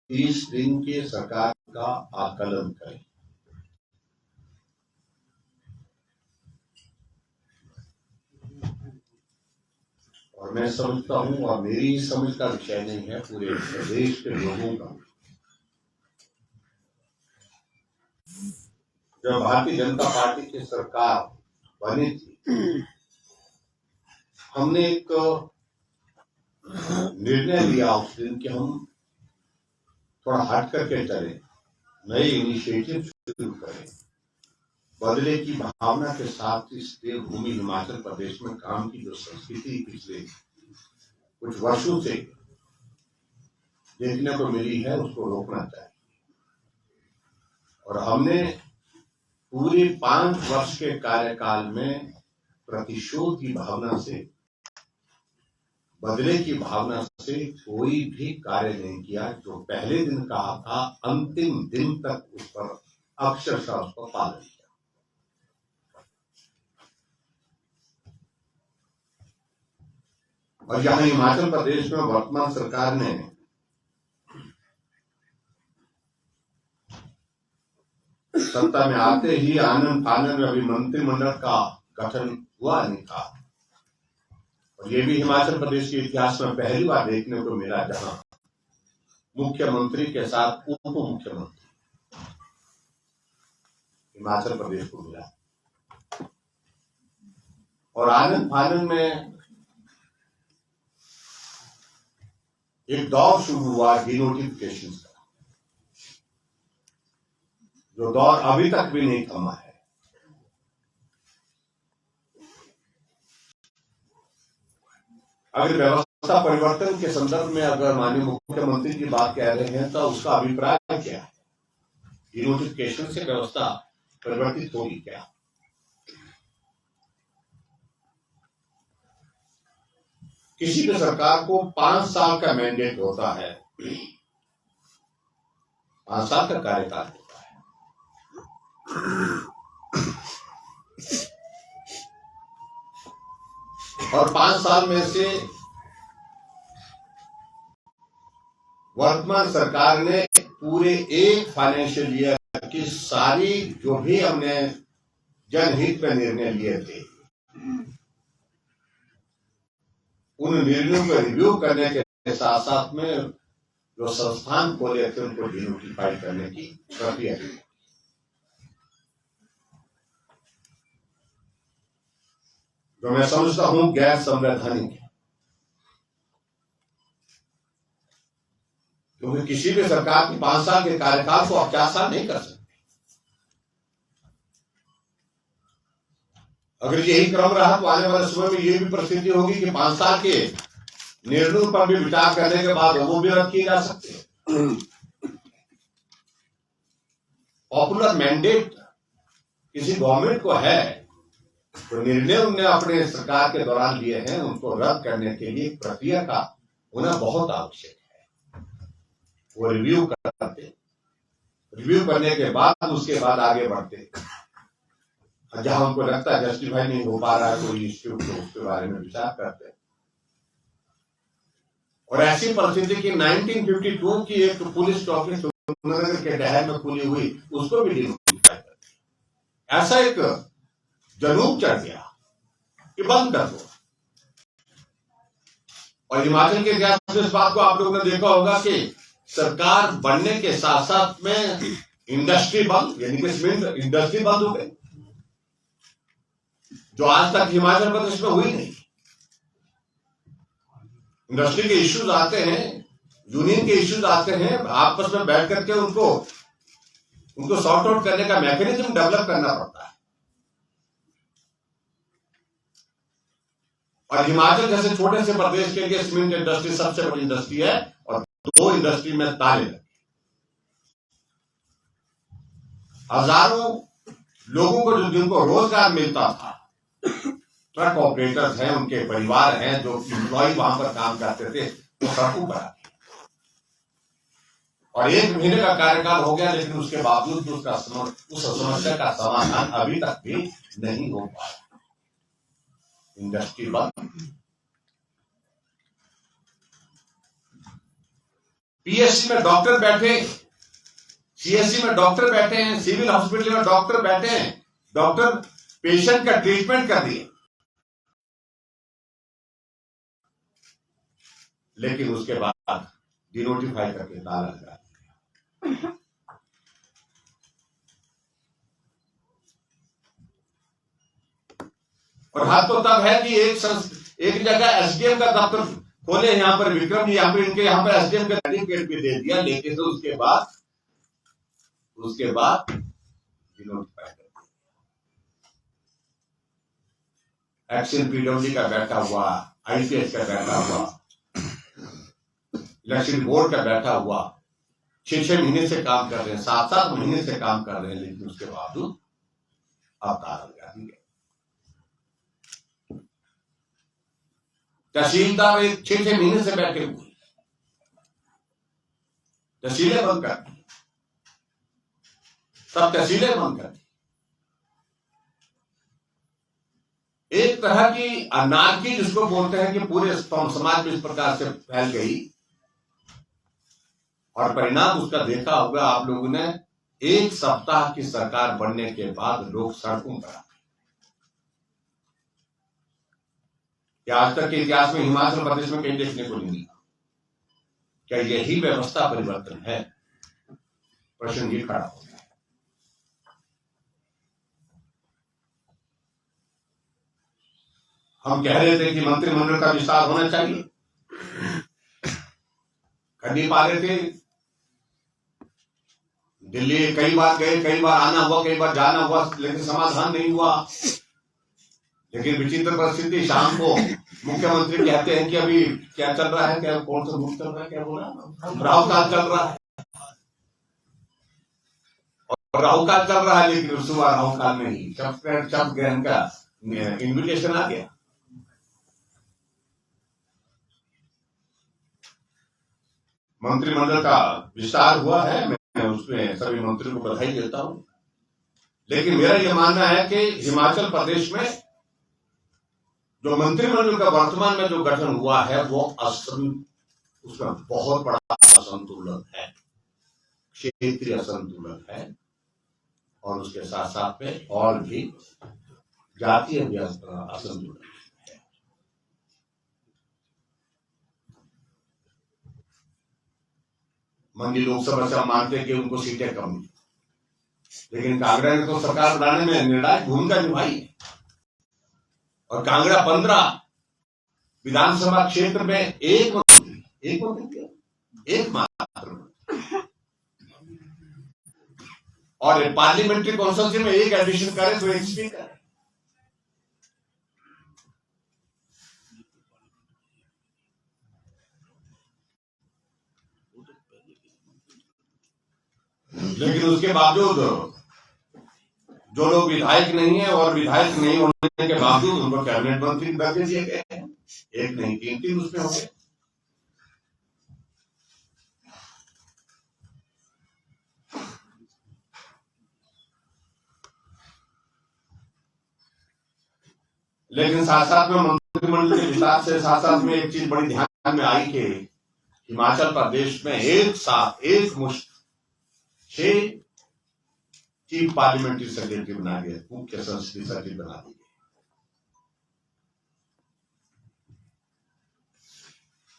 30 दिन के सरकार का आकलन करें। और मैं समझता हूं, और मेरी समझ का विषय नहीं है, पूरे प्रदेश के लोगों का, जब भारतीय जनता पार्टी की सरकार बनी थी, हमने एक निर्णय लिया उस दिन कि हम थोड़ा हट करके चले, नए इनिशिएटिव शुरू करें, बदले की भावना के साथ इस देवभूमि हिमाचल प्रदेश में काम की जो संस्कृति पिछले कुछ वर्षों से देखने को मिली है, उसको रोकना चाहिए। और हमने पूरे 5 वर्ष के कार्यकाल में प्रतिशोध की भावना से, बदले की भावना से कोई भी कार्य नहीं किया। जो पहले दिन कहा था, अंतिम दिन तक उस पर अक्षरशः उसका पालन किया। और यहां हिमाचल प्रदेश में वर्तमान सरकार ने सत्ता में आते ही आनंद फानन में अभी मंत्रिमंडल का गठन हुआ नहीं था। और ये भी हिमाचल प्रदेश के इतिहास में पहली बार देखने को मिला, जहां मुख्यमंत्री के साथ उप मुख्यमंत्री हिमाचल प्रदेश को मिला। और आनंद फानन में एक दौर शुरू हुआ डिनोटिफिकेशन का, जो दौर अभी तक भी नहीं थमा है। अगर व्यवस्था परिवर्तन के संदर्भ में अगर माननीय मुख्यमंत्री की बात कह रहे हैं, तो उसका अभिप्राय क्या है? डिनोटिफिकेशन से व्यवस्था परिवर्तित होगी क्या? किसी भी सरकार को 5 साल का मैंडेट होता है, 5 साल का कार्यकाल होता है। और 5 साल में से वर्तमान सरकार ने पूरे एक फाइनेंशियल ईयर की सारी जो भी हमने जनहित में निर्णय लिए थे, उन निर्णयों को रिव्यू करने के साथ साथ में जो संस्थान खोले थे, उनको डिनोटिफाई करने की प्रक्रिया की। जो मैं समझता हूं गैर संवैधानिक है, क्योंकि किसी भी सरकार की 5 साल के कार्यकाल को आप 4 साल नहीं कर सकते। अगर यही क्रम रहा तो आने वाले समय में ये भी परिस्थिति होगी कि 5 साल के निर्णयों पर भी विचार करने के बाद वो भी रद्द किए जा सकते हैं। पॉपुलर मैंडेट किसी गवर्नमेंट को है, तो निर्णय उन्होंने अपने सरकार के दौरान लिए हैं, उनको रद्द करने के लिए प्रक्रिया का होना बहुत आवश्यक है। वो रिव्यू करते, रिव्यू करने के बाद उसके बाद आगे बढ़ते, जहां उनको लगता है जस्टिफाई नहीं हो पा रहा है कोई इश्यू, तो उसके बारे में विचार करते। और ऐसी परिस्थिति की 1952 की एक पुलिस चौकी सुंदरनगर के डहर में खुली हुई, उसको भी डिनोटिफाई कर दिया। ऐसा एक जनूब चढ़ गया कि बंद कर दो। और हिमाचल के इतिहास में इस बात को आप लोगों ने देखा होगा कि सरकार बनने के साथ साथ में इंडस्ट्री बंद, यानी कि सीमेंट इंडस्ट्री बंद हो गई, जो आज तक हिमाचल प्रदेश में हुई नहीं। इंडस्ट्री के इश्यूज आते हैं, यूनियन के इश्यूज आते हैं, आपस में बैठ करके उनको सॉर्ट आउट करने का मैकेनिज्म डेवलप करना पड़ता है। और हिमाचल जैसे छोटे से प्रदेश के लिए सीमेंट इंडस्ट्री सबसे बड़ी इंडस्ट्री है, और 2 इंडस्ट्री में ताले लगे। हजारों लोगों को जिनको रोजगार मिलता था, ट्रक ऑपरेटर्स हैं, उनके परिवार हैं, जो एम्प्लॉय वहां पर काम करते थे, वो सड़कों पर आ गए। और 1 महीने का कार्यकाल हो गया, लेकिन उसके बावजूद भी उस समस्या का समाधान अभी तक भी नहीं हो पाया। इंडस्ट्री बंद। पीएससी में डॉक्टर बैठे, सीएससी में डॉक्टर बैठे हैं, सिविल हॉस्पिटल में डॉक्टर बैठे हैं, डॉक्टर पेशेंट का ट्रीटमेंट कर दिए, लेकिन उसके बाद डिनोटिफाई करके ताला लगा दिया। और हाथ तो तब है कि एक जगह एसडीएम का दफ्तर खोले यहाँ पर विक्रम जी, यहाँ पर इनके यहाँ पर एसडीएम का सर्टिफिकेट भी दे दिया, लेकिन तो उसके बाद डिनोटिफाई कर दिया। एक्शन पीडब्ल्यूडी का बैठा हुआ, आईपीएस का बैठा हुआ, इलेक्शन बोर्ड का बैठा हुआ 6-6 महीने से काम कर रहे हैं, 7-7 महीने से काम कर रहे हैं, लेकिन उसके बावजूद अब ताला लगा दिया। तहसीलदार 6-6 महीने से बैठे हुए, तहसीलें बंद कर दी, सब तहसीलें बंद कर दी। एक तरह की अनार्की जिसको बोलते हैं कि पूरे समाज में इस प्रकार से फैल गई, और परिणाम उसका देखा होगा आप लोगों ने। 1 सप्ताह की सरकार बनने के बाद लोग सड़कों पर आ गए। आज तक के इतिहास में हिमाचल प्रदेश में कहीं देखने को नहीं मिला। क्या यही व्यवस्था परिवर्तन है? प्रश्न ये खड़ा हो गया। हम कह रहे थे कि मंत्रिमंडल का विस्तार होना चाहिए, कर नहीं पा रहे थे। दिल्ली कई बार गए, कई बार आना हुआ, कई बार जाना हुआ, लेकिन समाधान नहीं हुआ। लेकिन विचित्र परिस्थिति, शाम को मुख्यमंत्री कहते हैं कि अभी क्या चल रहा है, क्या कौन सा रूप चल रहा है, क्या बोला, राहु काल चल रहा है, और राहु काल चल रहा है, लेकिन सुबह राहु काल में ही चप ग्रहण का इन्विटेशन आ गया। मंत्रिमंडल का विस्तार हुआ है, मैं उसमें सभी मंत्रियों को बधाई देता हूं, लेकिन मेरा यह मानना है कि हिमाचल प्रदेश में जो मंत्रिमंडल का वर्तमान में जो गठन हुआ है वो उसका बहुत बड़ा असंतुलन है, क्षेत्रीय असंतुलन है, और उसके साथ साथ में और भी जातीय असंतुलन है। मंडी लोकसभा से हम मानते हैं कि उनको सीटें कम मिली, लेकिन कांगड़ा ने तो सरकार बनाने में निर्णायक भूमिका निभाई है, और कांगड़ा 15 विधानसभा क्षेत्र में एक मात्र, और पार्लियामेंट्री कॉन्स्टिट्यूंसी में एक एडिशन करे तो एक स्पीकर। लेकिन उसके बावजूद जो लोग विधायक नहीं है और विधायक नहीं होने के बावजूद उनको कैबिनेट मंत्री दर्जे दिए गए हैं, एक नहीं 3 उसमें हो गए। लेकिन साथ साथ में मंत्रिमंडल के विस्तार से साथ साथ में एक चीज बड़ी ध्यान में आई कि हिमाचल प्रदेश में एक साथ एक मुश्त 6 चीफ पार्लियामेंट्री सेक्रेटरी बना गए, मुख्य संसदीय सचिव बना दिए,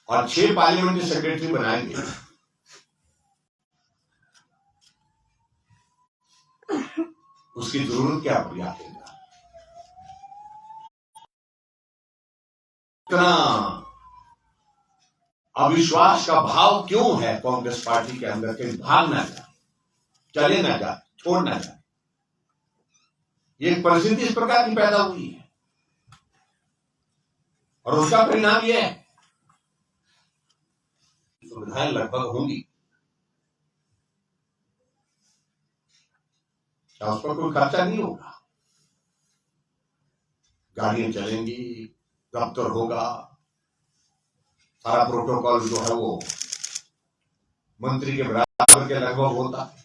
और 6 पार्लियामेंट्री सेक्रेटरी बनाएंगे। उसकी जरूरत क्या पड़ी आखिर? इतना अविश्वास का भाव क्यों है कांग्रेस पार्टी के अंदर के? भाग ना जाए, चले ना जाए, छोड़ ना जाए, ये एक परिस्थिति इस प्रकार की पैदा हुई है, और उसका परिणाम यह है सुविधाएं लगभग होंगी, क्या उस पर कोई खर्चा नहीं होगा, गाड़ियां चलेंगी, दफ्तर होगा, सारा प्रोटोकॉल जो है वो मंत्री के बराबर के लगभग होता है।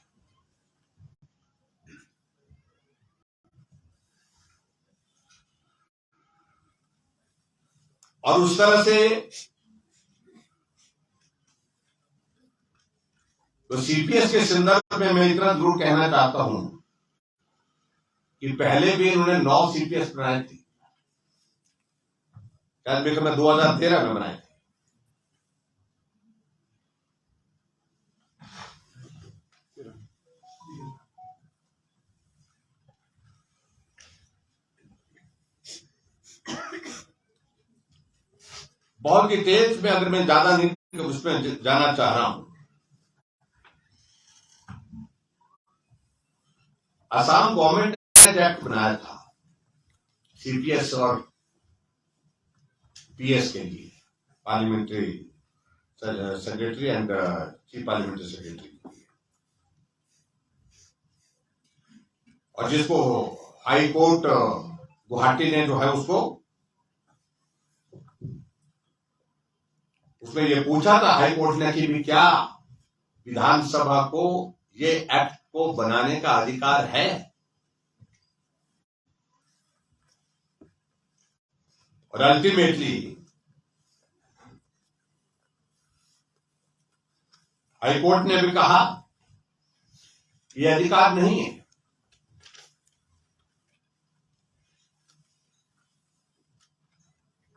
और उस तरह से तो सीपीएस के संदर्भ में मैं इतना जरूर कहना चाहता हूं कि पहले भी इन्होंने 9 सीपीएस बनाए थे, शायद मैं 2013 में बनाए थे। बहुत डिटेल्स में अगर मैं ज्यादा नहीं उसमें जाना चाह रहा हूं, असम गवर्नमेंट ने एक्ट बनाया था सीपीएस और पीएस के लिए, parliamentary secretary and chief parliamentary secretary, और जिसको हाई कोर्ट गुवाहाटी ने जो है उसको उसमें ये पूछा था हाई कोर्ट ने कि भी क्या विधानसभा को ये एक्ट को बनाने का अधिकार है, और अल्टीमेटली हाई कोर्ट ने भी कहा ये अधिकार नहीं है।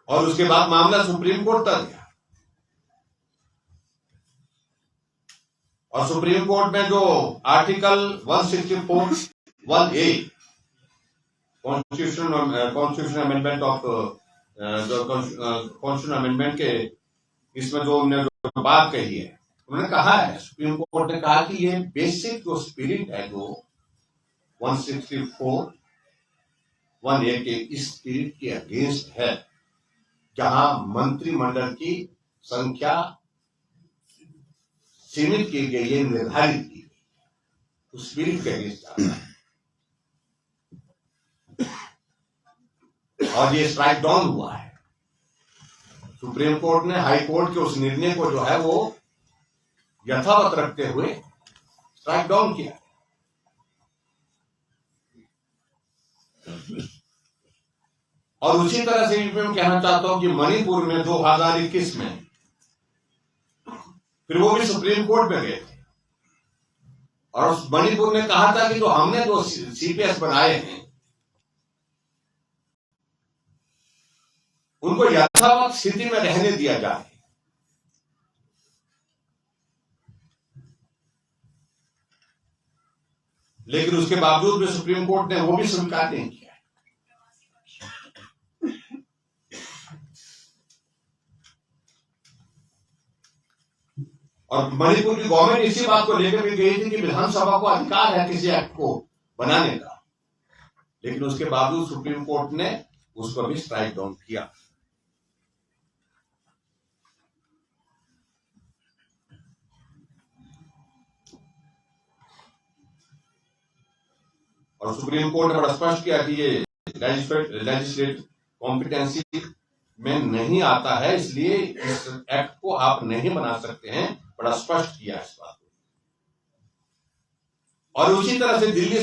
और उसके बाद मामला सुप्रीम कोर्ट तक गया, और सुप्रीम कोर्ट में जो article 164(1)(a) constitution amendment of constitution amendment के इसमें जो उन्होंने जो बात कही है, उन्होंने कहा है, सुप्रीम कोर्ट ने कहा कि ये बेसिक जो स्पिरिट है जो 164(1)(a) के इस स्पिरिट के अगेंस्ट है, जहां मंत्रिमंडल की संख्या सीमित की गई है, निर्धारित की गई, उस स्पिरिट के अगेंस्ट आता है, और ये स्ट्राइक डाउन हुआ है। सुप्रीम कोर्ट ने हाई कोर्ट के उस निर्णय को जो है वो यथावत रखते हुए स्ट्राइक डाउन किया। और उसी तरह से मैं कहना चाहता हूं कि मणिपुर में 2021 में फिर वो भी सुप्रीम कोर्ट में गए थे, और उस मणिपुर ने कहा था कि जो हमने जो सीपीएस बनाए हैं उनको यथावत स्थिति में रहने दिया जाए, लेकिन उसके बावजूद भी सुप्रीम कोर्ट ने वो भी स्वीकार नहीं किया। और मणिपुर की गवर्नमेंट इसी बात को लेकर भी गई थी कि विधानसभा को अधिकार है किसी एक्ट को बनाने का, लेकिन उसके बावजूद सुप्रीम कोर्ट ने उसको भी स्ट्राइक डाउन किया। और सुप्रीम कोर्ट ने बड़ा स्पष्ट किया कि ये लेजिस्लेटिव कॉम्पिटेंसी में नहीं आता है, इसलिए इस एक्ट को आप नहीं बना सकते हैं, बड़ा स्पष्ट किया इस बात को। और उसी तरह से दिल्ली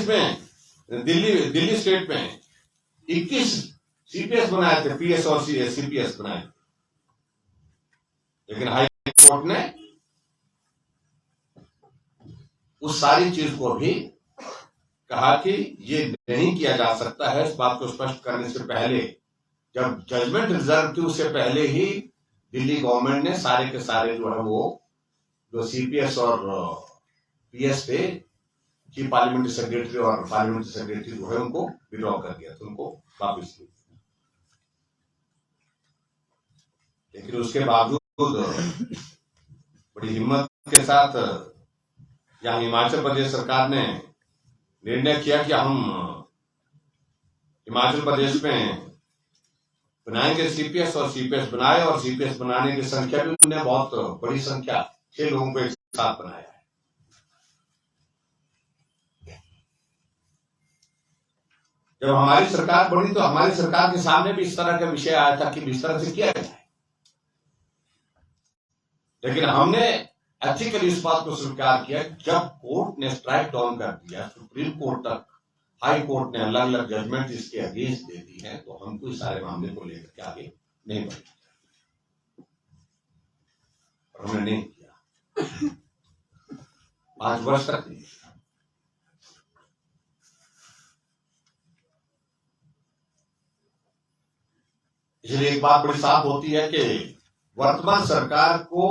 स्टेट में 21 सीपीएस बनाए थे, पीएस और सीपीएस बनाए, लेकिन हाई कोर्ट ने उस सारी चीज को भी कहा कि ये नहीं किया जा सकता है। इस बात को स्पष्ट करने से पहले, जब जजमेंट रिजर्व थी, उससे पहले ही दिल्ली गवर्नमेंट ने सारे के सारे जो है वो जो सीपीएस और पीएस थे, चीफ पार्लियामेंट्री सेक्रेटरी और पार्लियामेंट्री सेक्रेटरी जो है उनको विड्रॉ कर दिया था, उनको वापिस लिया। लेकिन उसके बावजूद बड़ी हिम्मत के साथ यहाँ हिमाचल प्रदेश सरकार ने निर्णय किया कि हम हिमाचल प्रदेश में बनाएंगे सीपीएस, और सीपीएस बनाए, और सीपीएस बनाने की संख्या भी उन्होंने बहुत बड़ी संख्या 6 लोगों को एक साथ बनाया है। जब हमारी सरकार बनी तो हमारी सरकार के सामने भी इस तरह का विषय आया था कि इस तरह से किया जाए, लेकिन हमने एथिकली इस बात को स्वीकार किया। जब कोर्ट ने स्ट्राइक डाउन कर दिया, सुप्रीम कोर्ट तक, हाई कोर्ट ने अलग अलग जजमेंट इसके अगेंस्ट दे दी है, तो हमको इस सारे मामले को लेकर के आगे नहीं बढ़ना, और हमने नहीं किया। 5 वर्ष तक नहीं। इसलिए एक बात बड़ी साफ होती है कि वर्तमान सरकार को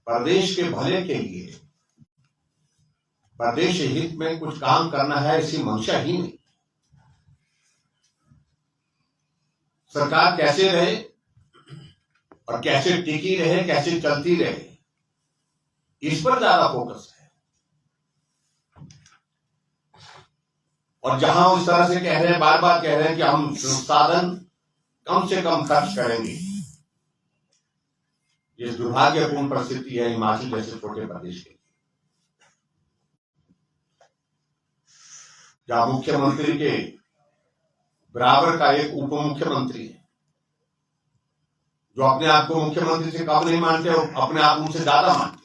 प्रदेश के भले के लिए, प्रदेश हित में कुछ काम करना है, ऐसी मंशा ही नहीं। सरकार कैसे रहे और कैसे टिकी रहे, कैसे चलती रहे, इस पर ज्यादा फोकस है। और जहां उस तरह से कह रहे हैं, बार बार कह रहे हैं कि हम संसाधन कम से कम खर्च करेंगे, ये दुर्भाग्यपूर्ण परिस्थिति है हिमाचल जैसे छोटे प्रदेश के। जहां मुख्यमंत्री के बराबर का एक उप मुख्यमंत्री है, जो अपने आप को मुख्यमंत्री से कम नहीं मानते और अपने आप उनसे ज्यादा मानते।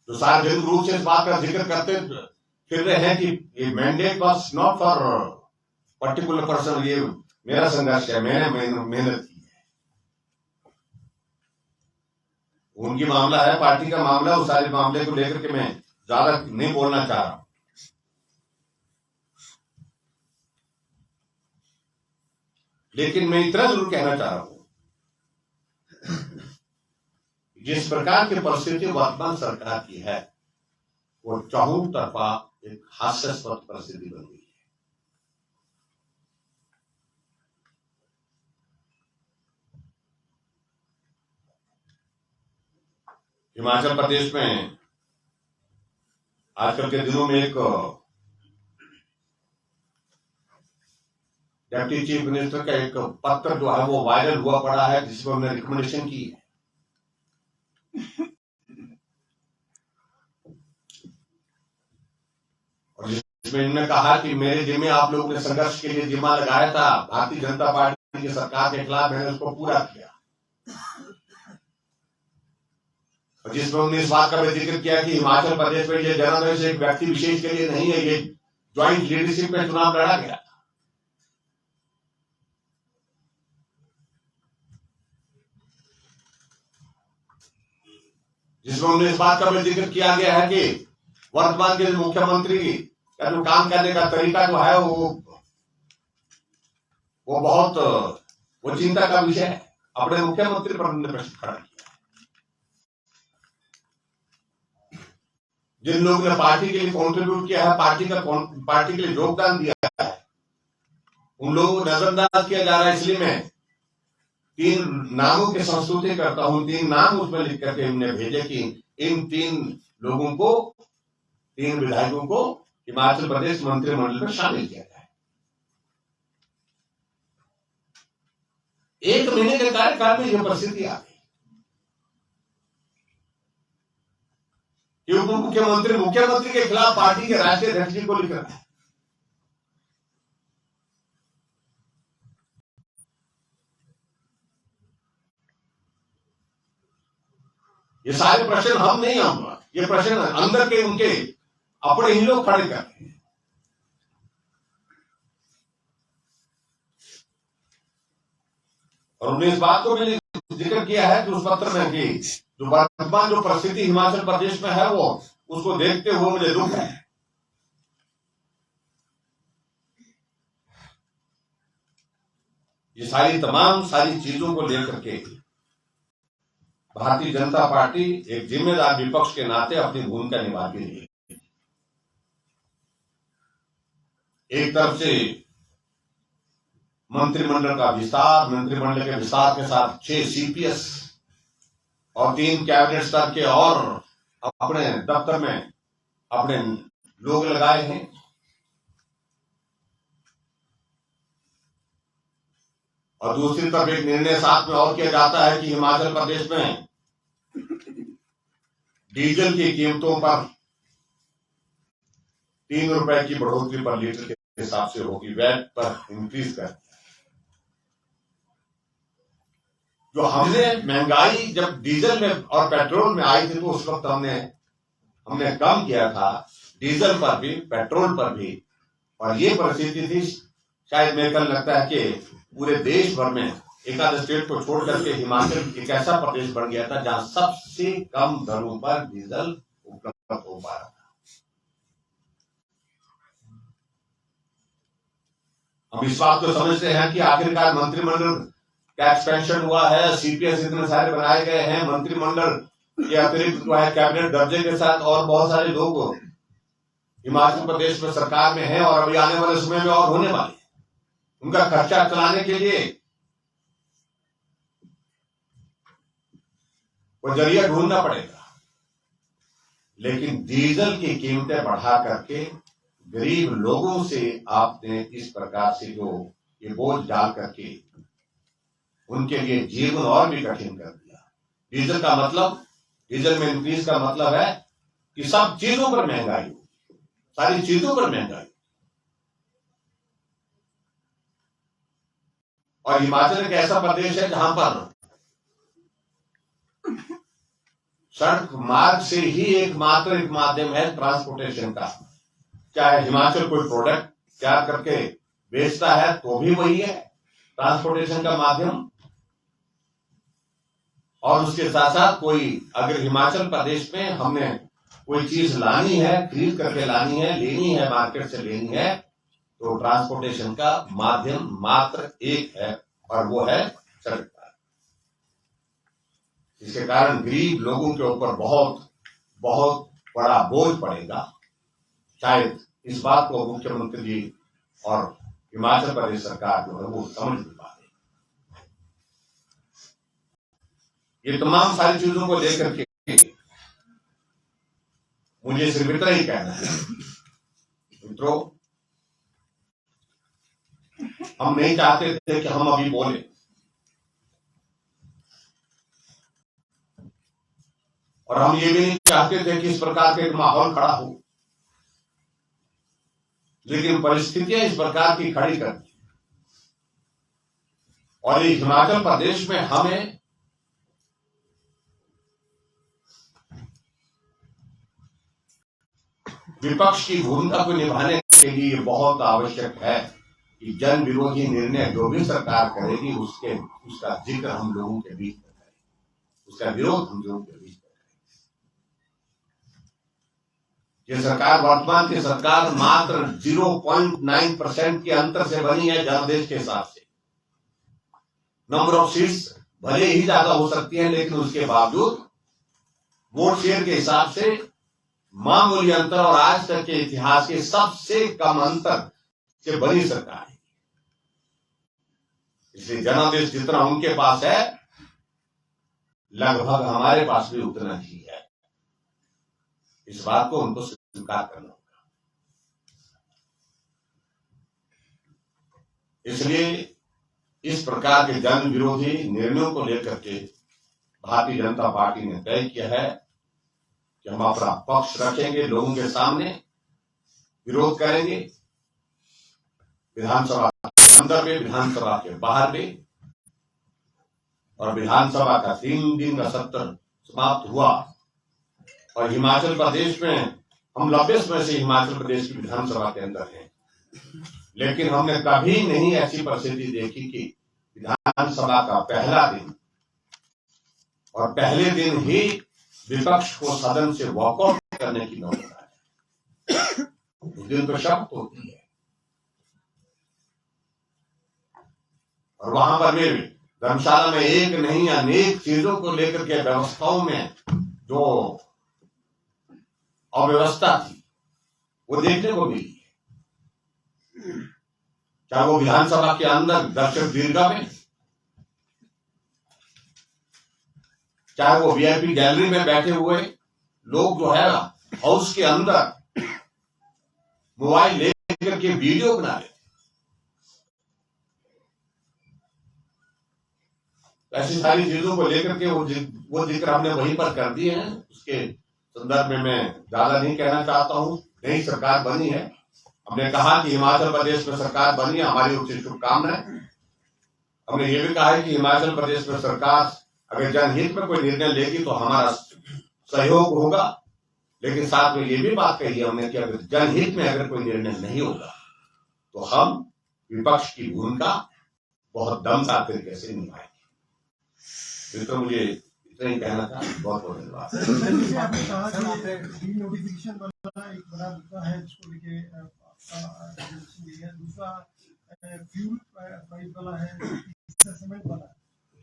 तो सार्वजनिक रूप से इस बात का जिक्र करते फिर रहे हैं कि ये mandate was not for particular person, ये मेरा संघर्ष है, मैंने मेहनत की है। उनकी मामला है, पार्टी का मामला, उस सारे मामले को लेकर के मैं ज्यादा नहीं बोलना चाह रहा हूं। लेकिन मैं इतना जरूर कहना चाह रहा हूं, जिस प्रकार की परिस्थिति वर्तमान सरकार की है, वो चारों तरफा एक हास्यास्पद परिस्थिति बन गई है। हिमाचल प्रदेश में आजकल के दिनों में एक डिप्टी चीफ मिनिस्टर का एक पत्र जो है वो वायरल हुआ पड़ा है, जिसमें उन्होंने रिकमेंडेशन की है। और जिसमें इन्होंने कहा कि मेरे जिम्मे आप लोगों ने संघर्ष के लिए जिम्मा लगाया था, भारतीय जनता पार्टी की सरकार के खिलाफ, मैंने उसको पूरा किया। और जिसमें उन्होंने इस बात का भी जिक्र किया कि हिमाचल प्रदेश में ये जनादेश एक व्यक्ति विशेष के लिए नहीं है, ये ज्वाइंट लीडरशिप में चुनाव लड़ा गया। जिसमें उन्होंने इस बात का भी जिक्र किया गया है कि वर्तमान के मुख्यमंत्री का जो काम करने का तरीका जो है वो बहुत वो चिंता का विषय है। अपने मुख्यमंत्री पर उन्होंने प्रश्न खड़ा किया। जिन लोगों ने पार्टी के लिए कंट्रीब्यूट किया है, पार्टी के लिए योगदान दिया है, उन लोगों को नजरअंदाज किया जा रहा है। इसलिए मैं 3 नामों की संस्तुति करता हूं। 3 नाम उसमें लिख करके हमने भेजे कि इन 3 लोगों को, 3 विधायकों को हिमाचल प्रदेश मंत्रिमंडल में शामिल किया जाए। 1 महीने के कार्यकाल में यह परिस्थिति आ गई कि उप मुख्यमंत्री के खिलाफ पार्टी के राष्ट्रीय अध्यक्ष जी को लिख रहा है। ये सारे प्रश्न हम नहीं आऊंगा, ये प्रश्न अंदर के उनके अपने ही लोग खड़े कर रहे हैं। और उन्होंने इस बात को भी जिक्र किया है कि उस पत्र में कि जो वर्तमान जो परिस्थिति हिमाचल प्रदेश में है, वो उसको देखते हुए मुझे दुख है। ये सारी चीजों को लेकर के भारतीय जनता पार्टी एक जिम्मेदार विपक्ष के नाते अपनी भूमिका निभाती रही है। एक तरफ से मंत्रिमंडल के विस्तार के साथ 6 CPS और 3 कैबिनेट स्तर के और अपने दफ्तर में अपने लोग लगाए हैं। और दूसरी तरफ एक निर्णय साथ में और किया जाता है कि हिमाचल प्रदेश में डीजल की कीमतों पर 3 रुपए की बढ़ोतरी पर लीटर के हिसाब से होगी, वैट पर इंक्रीज कर। जो हमने महंगाई जब डीजल में और पेट्रोल में आई थी, तो उस वक्त हमने कम किया था, डीजल पर भी, पेट्रोल पर भी। और ये परिस्थिति थी, शायद मेरे को लगता है कि पूरे देश भर में एक आध स्टेट को छोड़ करके हिमाचल एक ऐसा प्रदेश बन गया था जहां सबसे कम दरों पर डीजल उपलब्ध हो पा रहा था। हम इस बात को समझते हैं कि आखिरकार मंत्रिमंडल का एक्सपेंशन हुआ है, सीपीएस इतने सारे बनाए गए हैं, मंत्रिमंडल के अतिरिक्त जो है कैबिनेट दर्जे के साथ और बहुत सारे लोग हिमाचल प्रदेश में सरकार में हैं और अभी आने वाले समय में और होने वाले, उनका खर्चा चलाने के लिए वो जरिया ढूंढना पड़ेगा। लेकिन डीजल की कीमतें बढ़ा करके गरीब लोगों से आपने इस प्रकार से जो ये बोझ डाल करके उनके लिए जीवन और भी कठिन कर दिया। डीजल का मतलब, डीजल में इंक्रीज का मतलब है कि सब चीजों पर महंगाई, सारी चीजों पर महंगाई। और हिमाचल एक ऐसा प्रदेश है जहां पर सड़क मार्ग से ही एकमात्र एक माध्यम है ट्रांसपोर्टेशन का। चाहे हिमाचल कोई प्रोडक्ट तैयार करके बेचता है तो भी वही है ट्रांसपोर्टेशन का माध्यम। और उसके साथ साथ कोई अगर हिमाचल प्रदेश में हमने कोई चीज लानी है, खरीद करके लानी है, लेनी है, मार्केट से लेनी है, तो ट्रांसपोर्टेशन का माध्यम मात्र एक है और वो है सड़क। इसके कारण गरीब लोगों के ऊपर बहुत बहुत बड़ा बोझ पड़ेगा। शायद इस बात को मुख्यमंत्री जी और हिमाचल प्रदेश सरकार जो है वो समझ नहीं पा रहे। ये तमाम सारी चीजों को लेकर के मुझे सिर्फ इतना ही कहना है, मित्रों, हम नहीं चाहते थे कि हम अभी बोले, और हम ये भी नहीं चाहते थे कि इस प्रकार का एक माहौल खड़ा हो, लेकिन परिस्थितियां इस प्रकार की खड़ी कर दी। और ये हिमाचल प्रदेश में हमें विपक्ष की भूमिका को निभाने के लिए बहुत आवश्यक है कि जन विरोधी निर्णय जो भी सरकार करेगी उसका जिक्र हम लोगों के बीच में करें, उसका विरोध हम लोगों के बीच में। ये सरकार, वर्तमान की सरकार मात्र 0.9% के अंतर से बनी है जनादेश के हिसाब से। नंबर ऑफ सीट्स भले ही ज्यादा हो सकती है, लेकिन उसके बावजूद वोट शेयर के हिसाब से मामूली अंतर और आज तक के इतिहास के सबसे कम अंतर से बनी सरकार है। इसलिए जनादेश जितना उनके पास है, लगभग हमारे पास भी उतना ही है। इस बात को उनको स्वीकार करना होगा। इसलिए इस प्रकार के जन विरोधी निर्णयों को लेकर के भारतीय जनता पार्टी ने तय किया है कि हम अपना पक्ष रखेंगे, लोगों के सामने विरोध करेंगे, विधानसभा के अंदर भी, विधानसभा के बाहर भी। और विधानसभा का 3 दिन का सत्र समाप्त हुआ और हिमाचल प्रदेश में हम 90 में से हिमाचल प्रदेश की विधानसभा के अंदर हैं, लेकिन हमने कभी नहीं ऐसी परिस्थिति देखी कि विधानसभा का पहला दिन और पहले दिन ही विपक्ष को सदन से वॉकआउट करने की नौबत आए। उस दिन तो शक होती है। और वहां पर भी धर्मशाला में एक नहीं अनेक चीजों को लेकर के व्यवस्थाओं में जो अव्यवस्था थी वो देखने को मिली है। चाहे वो विधानसभा के अंदर दर्शक दीर्घा में, चाहे वो वीआईपी गैलरी में बैठे हुए लोग जो है हाउस के अंदर मोबाइल लेकर के वीडियो बना रहे। ऐसी सारी चीजों को लेकर के वो जिक्र हमने वहीं पर कर दिए हैं। उसके संदर्भ में मैं ज्यादा नहीं कहना चाहता हूं। नई सरकार बनी है, हमने कहा कि हिमाचल प्रदेश में सरकार बनी है, हमारी उनसे शुभकामनाएं। हमने ये भी कहा है कि हिमाचल प्रदेश में सरकार अगर जनहित में कोई निर्णय लेगी तो हमारा सहयोग होगा, लेकिन साथ में ये भी बात कही है हमने कि अगर जनहित में अगर कोई निर्णय नहीं होगा तो हम विपक्ष की भूमिका बहुत दमदार तरीके से निभाएंगे। तो मुझे इतना ही कहना था। बहुत बहुत धन्यवाद। जैसे आपने कहा कि नोटिफिकेशन वाला एक बड़ा मुद्दा है जिसको लेके आपका दूसरा फ्यूल प्राइस वाला है, तीसरा सीमेंट वाला है।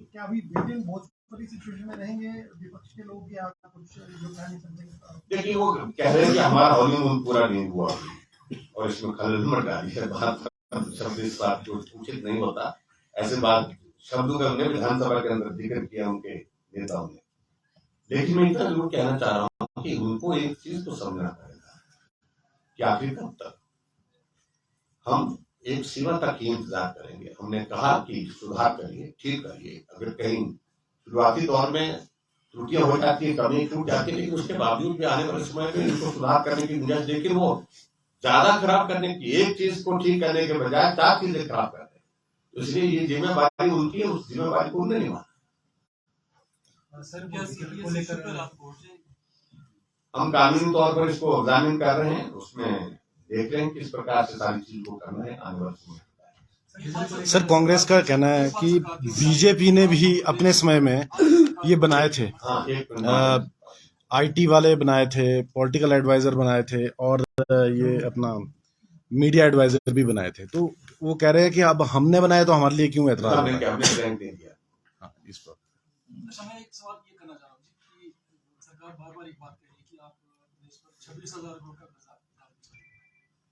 क्या अभी ब्रिटेन बहुत बड़ी सिचुएशन में रहेंगे विपक्ष के लोग या कुछ जो कह नहीं सकते? देखिए, वो कह रहे हैं कि हमारा हॉलीमून पूरा नहीं हुआ और इसमें खलल मच डाली है। बात शब्द इस बात को उचित नहीं होता। ऐसे बात शब्दों का हमने विधानसभा के अंदर जिक्र किया उनके नेताओं ने। लेकिन मैं इतना जरूर कहना चाह रहा हूँ कि उनको एक चीज को समझना पड़ेगा कि आखिर कब तक हम एक सीमा तक ही इंतजार करेंगे। हमने कहा कि सुधार करिए, ठीक करिए। अगर कहीं शुरुआती दौर में त्रुटियां हो जाती है, कमी टूट जाती है, लेकिन उसके बावजूद भी आने वाले समय में इसको सुधार करने की गुंजाइश, लेकिन वो ज्यादा खराब करने की, एक चीज को ठीक करने के बजाय 4 चीजें खराब कर रहे हैं। तो इसलिए ये जिम्मेवारी उनकी है, उस जिम्मेवारी को उन्होंने निभाना। हम कानूनी तौर पर इसको एग्जामिन कर रहे हैं, उसमें देख रहे हैं किस प्रकार से सारी चीज को करना है आने वाले समय। सर, कांग्रेस का कहना है कि बीजेपी ने भी अपने समय में ये बनाए थे। आईटी वाले बनाए थे, पॉलिटिकल एडवाइजर बनाए थे और ये अपना मीडिया एडवाइजर भी बनाए थे। तो वो कह रहे हैं कि अब हमने बनाए तो हमारे लिए क्यों एतराज? हाँ, इस पर मैं एक सवाल ये करना चाह रहा हूँ कि सरकार बार-बार एक बात कह रही है कि आप देश पर 26,000 करोड़ का कर्जा डाल,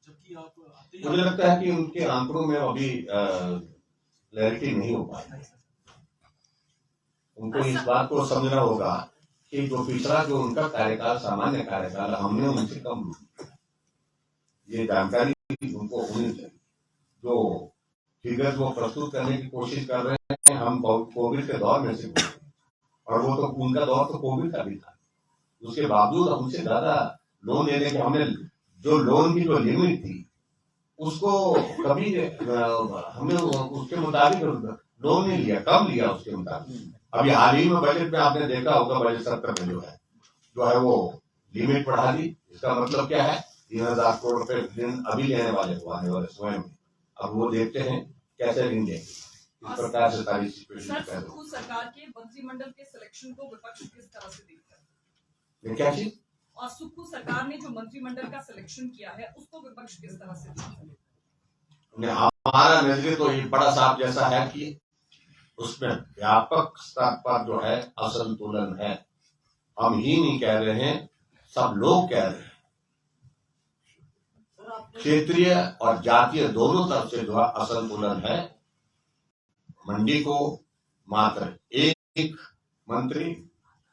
जबकि आप मुझे लगता है कि उनके आंकड़ों में अभी क्लैरिटी नहीं हो पाई। उनको इस बात को समझना होगा कि जो पिछला जो उनका कार्यकाल, सामान्य कार्यकाल, हमने उनसे कम लूटी। ये जानकारी उनको होनी चाहिए। जो फिगर्स वो प्रस्तुत करने की कोशिश कर रहे हैं, हम कोविड के दौर में से, और वो तो उनका दौर तो कोविड का भी था। उसके बावजूद हमसे ज्यादा लोन लेने के, हमने जो लोन की जो लिमिट थी उसको कभी हमने उसके मुताबिक लोन नहीं लिया, कम लिया उसके मुताबिक। अभी हाल ही में बजट में आपने देखा होगा, बजट सत्र में जो है वो लिमिट बढ़ा दी। इसका मतलब क्या है? 3,000 करोड़ रुपए ऋण अभी लेने वाले को आने वाले समय में। अब वो देखते हैं कैसे ऋण लेंगे। इस प्रकार से सारी सिचुएशन सरकार के मंत्रिमंडल के सिलेक्शन को विपक्ष किस तरह से देखता है? क्या चीज? और सुक्खू सरकार ने जो मंत्रिमंडल का सिलेक्शन किया है उसको विपक्ष किस तरह से देखता है? हमारा नजरिया तो ये बड़ा साहब जैसा है कि उसमें व्यापक स्तर पर जो है असंतुलन है। हम ही नहीं कह रहे हैं, सब लोग कह रहे हैं। क्षेत्रीय और जातीय दोनों तरफ से जो है असंतुलन है। मंडी को मात्र एक मंत्री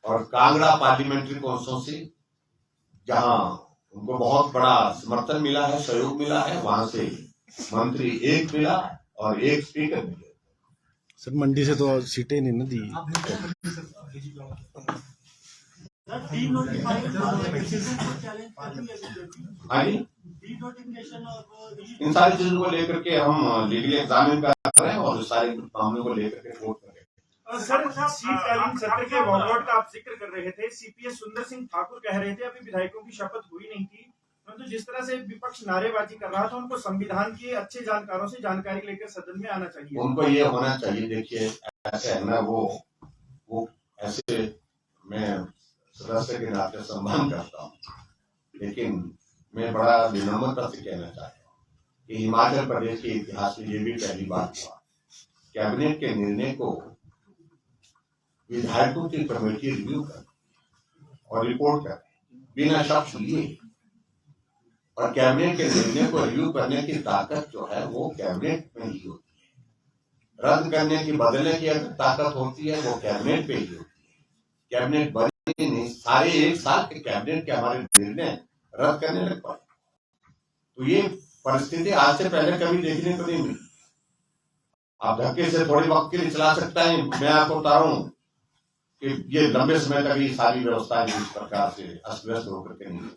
और कांगड़ा पार्लियामेंट्री कॉन्स्टिट्यूंसी, जहां उनको बहुत बड़ा समर्थन मिला है, सहयोग मिला है, वहां से मंत्री एक मिला और एक स्पीकर मिले। सर, मंडी से तो सीटें नहीं ना दी। इन सारी चीजों को लेकर के हम लीगली एग्जामिन कर रहे हैं और सारे मामलों को लेकर के रिपोर्ट कर रहे हैं। सर, शीतकालीन सत्र के वॉकआउट का आप जिक्र कर रहे थे। सीपीएस सुंदर सिंह ठाकुर कह रहे थे अभी विधायकों की शपथ हुई नहीं थी, परंतु जिस तरह से विपक्ष नारेबाजी कर रहा था, उनको संविधान के अच्छे जानकारों से जानकारी लेकर सदन में आना चाहिए। उनको ये होना चाहिए। देखिए, ऐसे है ना, वो ऐसे मैं सदस्य के नाते सम्मान करता हूँ, लेकिन मैं बड़ा विनम्रता से कहना चाहता हूँ कि हिमाचल प्रदेश के इतिहास में ये भी पहली बार हुआ कैबिनेट के निर्णय को विधायकों की कमेटी रिव्यू कर और रिपोर्ट कर बिना शब्द लिए। और कैबिनेट के निर्णय को रिव्यू करने की ताकत जो है वो कैबिनेट में ही होती है। रद्द करने की, बदलने की अगर ताकत होती है वो कैबिनेट पे ही होती है। कैबिनेट बनी नहीं, सारे एक साल के कैबिनेट के हमारे निर्णय रद्द करने लग पाए। तो ये परिस्थिति आज से पहले कभी देखने को नहीं मिली। आप धक्के से थोड़े वक्त के लिए चला सकता है। मैं आपको बता रहा हूँ कि ये लंबे समय तक ये सारी व्यवस्थाएं इस प्रकार से अस्त व्यस्त होकर के नहीं।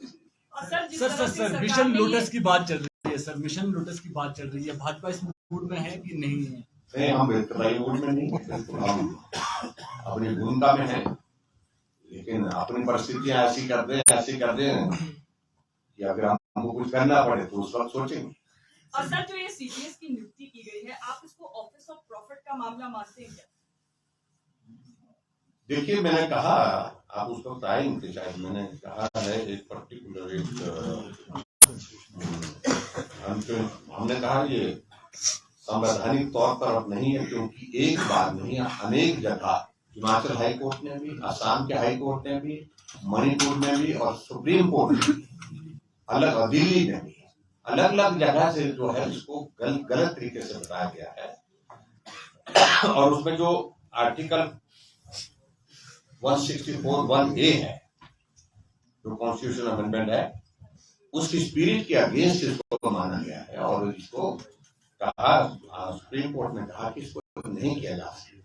सर, मिशन लोटस की बात चल रही है। सर, मिशन लोटस की बात चल रही है। भाजपा इस मूड में है कि नहीं है? नहीं, हम इतना मूड में नहीं है। हम अपनी भूमिका में है, लेकिन अपनी परिस्थितियां ऐसी कर दें कि अगर हमको कुछ करना पड़े तो उस वक्त सोचेंगे। और सर, जो ये सीपीएस की नियुक्ति की गई है, आप इसको ऑफिस ऑफ प्रॉफिट का मामला मानते हैं क्या? देखिए, मैंने कहा, आप उस वक्त आए नहीं थे शायद, मैंने कहा है एक पर्टिकुलर हमने कहा ये संवैधानिक तौर पर अब नहीं है, क्योंकि एक बार नहीं, अनेक जगह हिमाचल हाई कोर्ट ने भी, असम के हाई कोर्ट ने भी, मणिपुर में भी और सुप्रीम कोर्ट में अलग, दिल्ली में भी अलग अलग जगह से जो है इसको गलत तरीके से बताया गया है। और उसमें जो आर्टिकल 164(1)(a) है, जो कॉन्स्टिट्यूशन अमेंडमेंट है, उसकी स्पिरिट के अगेंस्ट इसको माना गया है और इसको कहा, सुप्रीम कोर्ट ने कहा कि इसको नहीं किया जा सकता।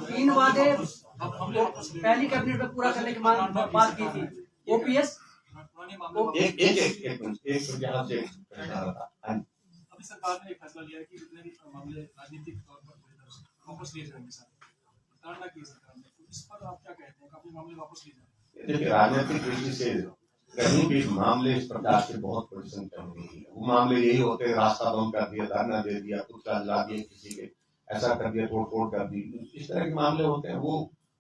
तीन वादे पहली कैबिनेट में पूरा करने की बात की थी। ओपीएस एक यहाँ से अभी सरकार ने एक फैसला लिया है कि जितने भी मामले राजनीतिक तौर पर वापस लिए जाएंगे सर, ताड़ना की सरकार ने, तो इस पर आप क्या कहते हैं? काफी मामले वापस लिए जाएंगे? देखिए, राजनीतिक दृष्टि से कहीं भी मामले इस प्रकार से बहुत बड़ी संख्या में नहीं है। वो मामले यही होते हैं, रास्ता बंद कर दिया, धरना दे दिया, कुछ ला दिए, किसी के ऐसा कर दिया, तोड़ फोड़ कर दी, इस तरह के मामले होते हैं। वो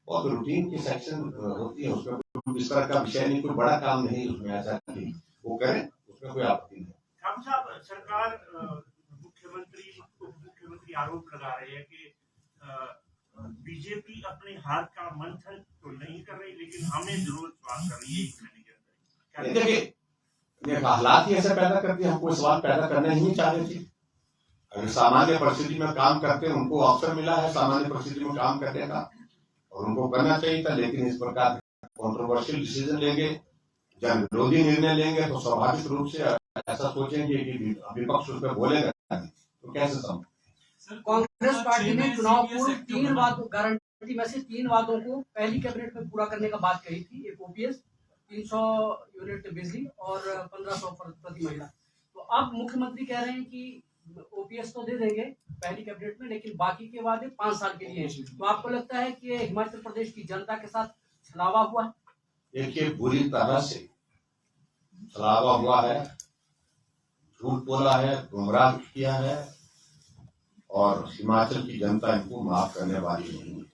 बहुत रूटीन की सेक्शन होती है, उसमें इस तरह का विषय नहीं, कोई बड़ा काम नहीं उसमें, ऐसा नहीं वो करें, उसमें कोई आपत्ति नहीं। ठाकुर साहब, सरकार मुख्यमंत्री उप मुख्यमंत्री आरोप लगा रहे हैं कि बीजेपी अपने हाथ का मंथन तो नहीं कर रही, लेकिन हमें जरूर सवाल कर रही है एक महीने के अंदर। देखिए, हालात ही ऐसा पैदा करती है, हम कोई सवाल पैदा करना ही नहीं चाह रहे थे। अगर सामान्य परिस्थिति में काम करते हैं, उनको अवसर मिला है सामान्य परिस्थिति में काम करने का और उनको करना चाहिए था, लेकिन इस प्रकार कंट्रोवर्शियल डिसीजन लेंगे, जन विरोधी निर्णय लेंगे तो स्वाभाविक रूप से ऐसा सोचेंगे कि विपक्ष उस पर बोलेगा, तो कैसे संभव? कांग्रेस पार्टी ने चुनाव पूर्व 3 वादों गारंटी में से 3 वादों को पहली कैबिनेट में पूरा करने का बात कही थी। एक ओपीएस, 300 यूनिट बिजली और 1500 प्रति महिला। तो अब मुख्यमंत्री कह रहे हैं कि ओपीएस तो दे देंगे पहली कैबिनेट में, लेकिन बाकी के वादे 5 साल के लिए हैं। तो आपको लगता है कि हिमाचल प्रदेश की जनता के साथ छलावा हुआ है? देखिए, बुरी तरह से छलावा हुआ है, झूठ बोला है, गुमराह किया है और हिमाचल की जनता इनको माफ करने वाली नहीं है।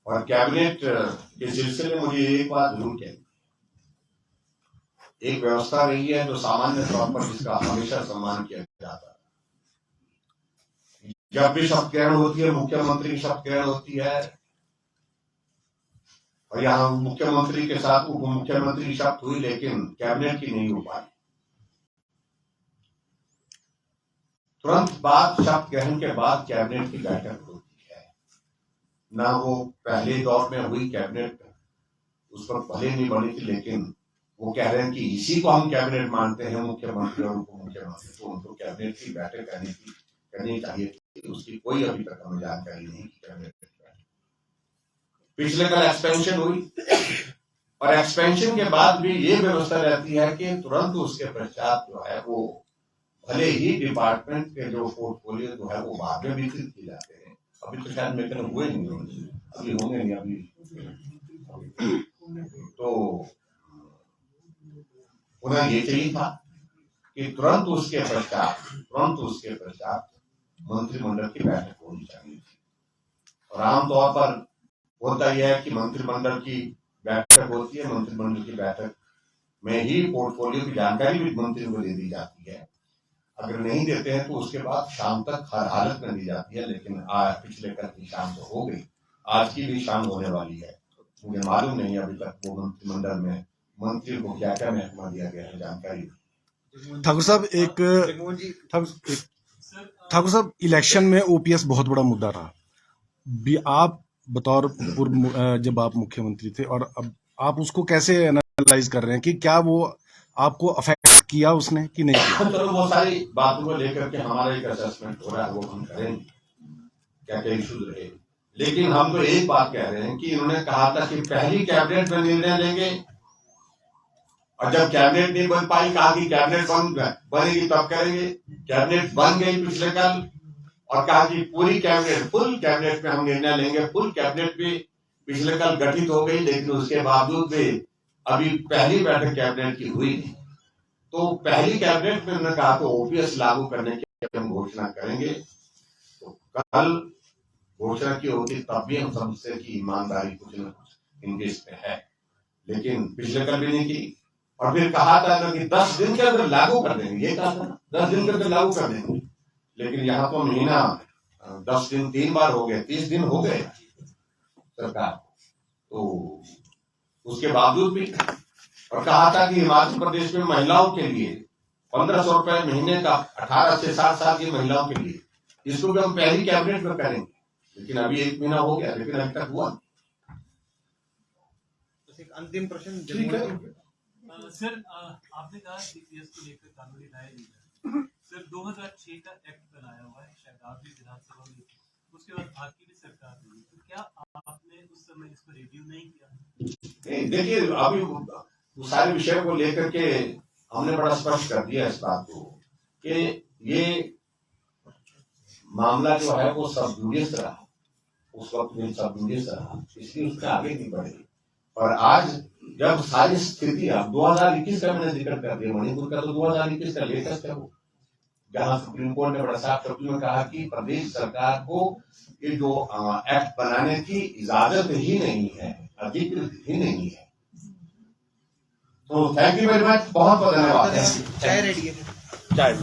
और कैबिनेट के सिलसिले में मुझे एक बात जरूर कहनी, एक व्यवस्था रही है जो सामान्य तौर पर जिसका हमेशा सम्मान किया जाता है। जब भी शपथ ग्रहण होती है, मुख्यमंत्री की शपथ ग्रहण होती है और यहाँ मुख्यमंत्री के साथ उप मुख्यमंत्री की शपथ हुई, लेकिन कैबिनेट की नहीं हो पाई। तुरंत बाद, शपथ ग्रहण के बाद कैबिनेट की बैठक होती है ना। वो पहले दौर में हुई कैबिनेट, उस पर भले नहीं बनी थी, लेकिन वो कह रहे हैं कि इसी को हम कैबिनेट मानते हैं, मुख्यमंत्री और उप मुख्यमंत्री, तो उनको कैबिनेट की बैठक करनी चाहिए थी। उसकी कोई अभी तक हमें जानकारी नहीं कि कैबिनेट की बैठक। पिछले कल एक्सपेंशन हुई और एक्सपेंशन के बाद भी ये व्यवस्था रहती है कि तुरंत उसके पश्चात जो है वो भले ही डिपार्टमेंट के जो पोर्टफोलियो जो है वो बाद में विकसित किए जाते हैं। अभी तो शायद मेरे हुए नहीं, अभी होंगे नहीं, अभी तो उन्हें ये चाहिए था कि तुरंत उसके पश्चात मंत्रिमंडल की बैठक होनी चाहिए थी। और आमतौर पर होता यह है कि मंत्रिमंडल की बैठक होती है, मंत्रिमंडल की बैठक में ही पोर्टफोलियो की जानकारी भी मंत्री को दे दी जाती है। अगर नहीं देते हैं तो उसके बाद शाम तक हर हालत में दी जाती है, लेकिन पिछले कल की शाम तो हो गई, आज की भी शाम होने वाली है। मुझे मालूम नहीं अभी तक वो मंत्रिमंडल में मंत्री को क्या क्या महकमा दिया गया है, जानकारी। ठाकुर साहब, इलेक्शन में ओपीएस बहुत बड़ा मुद्दा रहा। आप बतौर पूर्व, जब आप मुख्यमंत्री थे, और अब आप उसको कैसे एनालाइज कर रहे हैं कि क्या वो आपको अफेक्ट किया उसने कि नहीं किया? चलो, वो सारी बातों को लेकर के हमारा एक असेसमेंट हो रहा है, वो हम करेंगे, क्या क्या इश्यूज रहे। लेकिन हम तो एक बात कह रहे हैं कि इन्होंने कहा था कि पहली कैबिनेट में निर्णय लेंगे, और जब कैबिनेट नहीं बन पाई, कहा कि कैबिनेट बनेगी तब करेंगे। कैबिनेट बन गई पिछले कल और कहा कि पूरी कैबिनेट, फुल कैबिनेट में हम निर्णय लेंगे। फुल कैबिनेट भी पिछले कल गठित हो गई, लेकिन उसके बावजूद भी अभी पहली बैठक कैबिनेट की हुई नहीं। तो पहली कैबिनेट में उन्होंने कहा तो ओपीएस लागू करने की हम घोषणा करेंगे। तो कल घोषणा की होती तब भी हम समझते कि ईमानदारी कुछ न कुछ इनके इसमें है, लेकिन पिछले कल भी नहीं की। और फिर कहा था ना कि 10 दिन के अंदर लागू कर देंगे, ये कहा था 10 दिन के अंदर लागू कर देंगे, लेकिन यहाँ तो महीना 10 दिन 3 बार हो गए, 30 दिन हो गए सरकार। तो उसके बावजूद भी, और कहा था कि हिमाचल प्रदेश में महिलाओं के लिए 1500 रुपए महीने का 18 से 60 साल की महिलाओं के लिए, इसको भी हम पहली कैबिनेट में करेंगे, लेकिन अभी 1 महीना हो गया, लेकिन अभी तक हुआ एक अंतिम प्रश्न। ठीक है। सर आपने कहा सीपीएस को लेकर कानूनी राय ली है। सर 2006 का एक्ट बनाया हुआ है, शायद आप भी विधानसभा में, उसके बाद आपकी भी सरकार हुई, तो क्या आपने उस समय इसको रिव्यू नहीं किया? देखिए, अभी उस सारे विषय को लेकर के हमने बड़ा स्पष्ट कर दिया इस बात को कि ये मामला जो है वो सब जुडियस रहा, उस वक्त में सब जुडियस रहा, इसलिए उसका आगे नहीं बढ़ेगी। और आज जब सारी स्थिति, अब 2021 का मैंने जिक्र कर दिया, मणिपुर का तो 2021 का लेटेस्ट है वो, जहां सुप्रीम कोर्ट ने बड़ा साफ शब्दों में कहा कि प्रदेश सरकार को ये जो एक्ट बनाने की इजाजत ही नहीं है, अधिकृत ही नहीं है। तो थैंक यू वेरी मच, बहुत बहुत धन्यवाद। चाय रेडी है। चाय